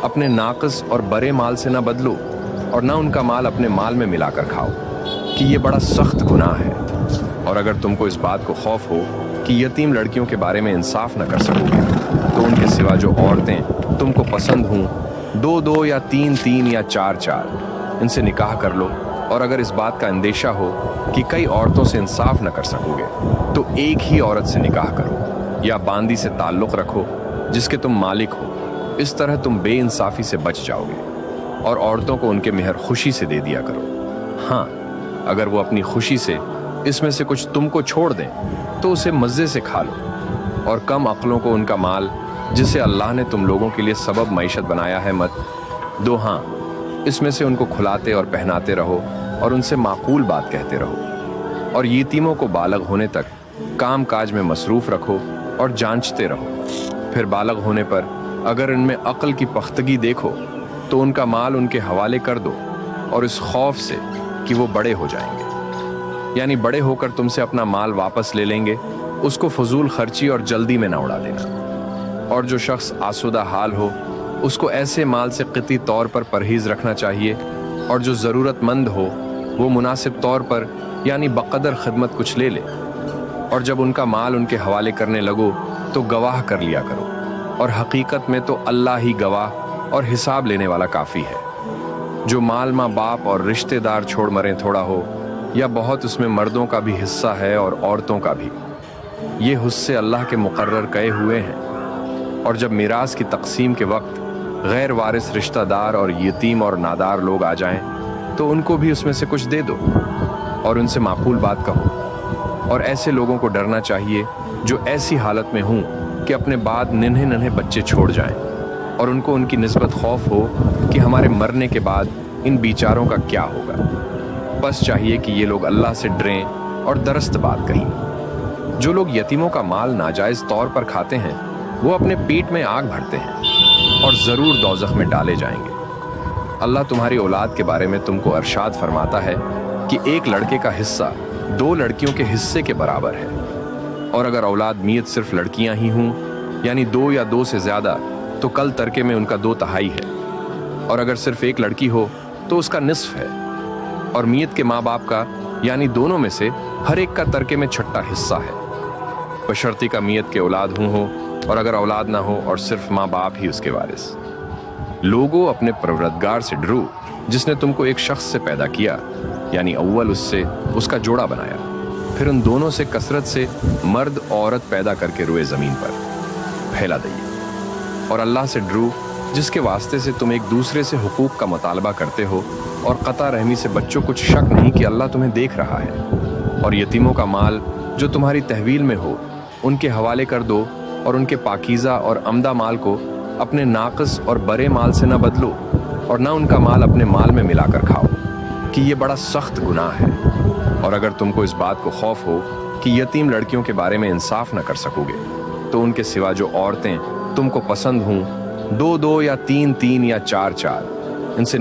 अपने नाक़िस और बड़े माल से न बदलो और न उनका माल अपने माल में मिलाकर खाओ कि ये बड़ा सख्त गुनाह है। और अगर तुमको इस बात को खौफ हो कि यतीम लड़कियों के बारे में इंसाफ न कर सकोगे तो उनके सिवा जो औरतें तुमको पसंद हों, 2-2 या 3-3 या 4-4 इनसे निकाह कर लो। और अगर इस बात का अंदेशा हो कि कई औरतों से इंसाफ न कर सकोगे तो एक ही औरत से निकाह करो या बांदी से ताल्लुक़ रखो जिसके तुम मालिक हो। इस तरह तुम बेइंसाफ़ी से बच जाओगे। और औरतों को उनके मेहर खुशी से दे दिया करो। हाँ, अगर वो अपनी खुशी से इसमें से कुछ तुमको छोड़ दें तो उसे मज़े से खा लो। और कम अक्लों को उनका माल जिसे अल्लाह ने तुम लोगों के लिए सबब मईशत बनाया है मत दो। हाँ, इसमें से उनको खुलाते और पहनाते रहो और उनसे माकूल बात कहते रहो। और यतीमों को बालग होने तक काम काज में मसरूफ़ रखो और जांचते रहो। फिर बालग होने पर अगर इनमें अक्ल की पख्तगी देखो तो उनका माल उनके हवाले कर दो और इस खौफ से कि वो बड़े हो जाएंगे, यानी बड़े होकर तुमसे अपना माल वापस ले लेंगे, उसको फजूल खर्ची और जल्दी में ना उड़ा देना। और जो शख्स आसूदा हाल हो उसको ऐसे माल से क़िती तौर पर परहेज़ रखना चाहिए। और जो ज़रूरतमंद हो वो मुनासिब तौर पर यानी बक़दर खिदमत कुछ ले ले। और जब उनका माल उनके हवाले करने लगो तो गवाह कर लिया करो। और हकीकत में तो अल्लाह ही गवाह और हिसाब लेने वाला काफ़ी है। जो माल माँ बाप और रिश्तेदार छोड़ मरें थोड़ा हो या बहुत, उसमें मर्दों का भी हिस्सा है और औरतों का भी। ये हिस्से अल्लाह के मुकर्रर किए हुए हैं। और जब मिरास की तकसीम के वक्त गैर वारिस रिश्तेदार और यतीम और नादार लोग आ जाएं तो उनको भी उसमें से कुछ दे दो और उनसे माकूल बात कहो। और ऐसे लोगों को डरना चाहिए जो ऐसी हालत में हों कि अपने बाद नन्हे नन्हे बच्चे छोड़ जाएं और उनको उनकी निस्बत खौफ हो कि हमारे मरने के बाद इन बेचारों का क्या होगा। बस चाहिए कि ये लोग अल्लाह से डरें और दरस्त बात कहें। जो लोग यतीमों का माल नाजायज़ तौर पर खाते हैं वो अपने पेट में आग भरते हैं और ज़रूर दौज़ख में डाले जाएंगे। अल्लाह तुम्हारी औलाद के बारे में तुमको अरशाद फरमाता है कि एक लड़के का हिस्सा 2 लड़कियों के हिस्से के बराबर है। और अगर औलाद मियत सिर्फ लड़कियां ही हों यानी 2 या 2 से ज़्यादा तो कल तरके में उनका 2/3 है। और अगर सिर्फ एक लड़की हो तो उसका निस्फ है। और मियत के माँ बाप का यानी दोनों में से हर एक का तरके में 6ठा हिस्सा है, बशर्ती का मियत के औलाद हो। और अगर औलाद ना हो और सिर्फ माँ बाप ही उसके वारिस। लोगों, अपने परवरदिगार से डरो जिसने तुमको एक शख्स से पैदा किया यानी अव्वल उससे उसका जोड़ा बनाया, फिर उन दोनों से कसरत से मर्द औरत पैदा करके रुए ज़मीन पर फैला दिए। और अल्लाह से डरो जिसके वास्ते से तुम एक दूसरे से हुकूक का मुतालबा करते हो। और क़ता रहमी से बच्चों, कुछ शक नहीं कि अल्लाह तुम्हें देख रहा है। और यतीमों का माल जो तुम्हारी तहवील में हो उनके हवाले कर दो और उनके पाकीज़ा और अमदा माल को अपने नाक़िस और बड़े माल से न बदलो और न उनका माल अपने माल में मिलाकर खाओ कि ये बड़ा सख्त गुनाह है। और अगर तुमको इस बात को खौफ हो कि यतीम लड़कियों के बारे में इंसाफ न कर सकोगे तो उनके सिवा जो औरतें तुमको पसंद हों, 2-2 या 3-3 या 4-4 इनसे